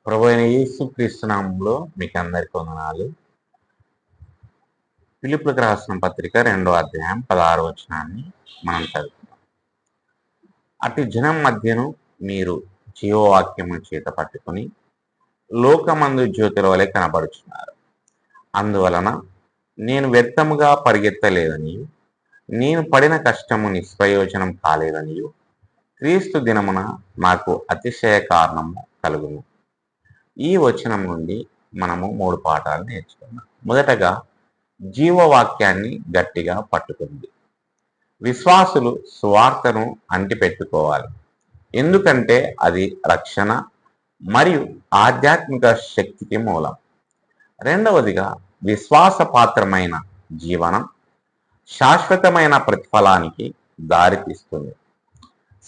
ప్రభువైన యేసుక్రీస్తు నామములో మీకు అందరికీ వందనాలు. ఫిలిప్పీయులకు రాసిన పత్రిక 2వ అధ్యాయం 16వ వచనాన్ని మనం చదువుకుందాం. అటు జనం మధ్యను మీరు జీవవాక్యము చేత పట్టుకొని లోకమందు జ్యోతుల వలె కనబడుచున్నారు. అందువలన నేను వ్యర్థముగా పరిగెత్తలేదని, నేను పడిన కష్టము నిష్ప్రయోజనం కాలేదని క్రీస్తు దినమున నాకు అతిశయ కారణము కలుగును. ఈ వచనం నుండి మనము 3 పాఠాలు నేర్చుకున్నాం. మొదటగా జీవవాక్యాన్ని గట్టిగా పట్టుకుంది. విశ్వాసులు సువార్తను అంటిపెట్టుకోవాలి, ఎందుకంటే అది రక్షణ మరియు ఆధ్యాత్మిక శక్తికి మూలం. రెండవదిగా విశ్వాసపాత్రమైన జీవనం శాశ్వతమైన ప్రతిఫలానికి దారితీస్తుంది.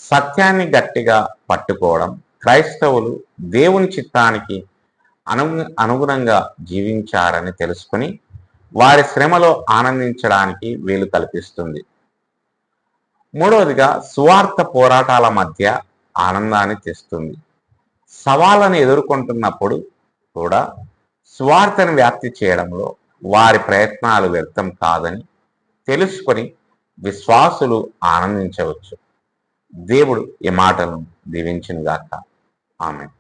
సత్యాన్ని గట్టిగా పట్టుకోవడం క్రైస్తవులు దేవుని చిత్తానికి అనుగుణంగా జీవించారని తెలుసుకుని వారి శ్రమలో ఆనందించడానికి వీలు కల్పిస్తుంది. మూడవదిగా సువార్త పోరాటాల మధ్య ఆనందాన్ని తెస్తుంది. సవాళ్ళను ఎదుర్కొంటున్నప్పుడు కూడా సువార్తను వ్యాప్తి చేయడంలో వారి ప్రయత్నాలు వ్యర్థం కాదని తెలుసుకొని విశ్వాసులు ఆనందించవచ్చు. దేవుడు ఈ మాటలను దీవించునుగాక. ఆమేన్.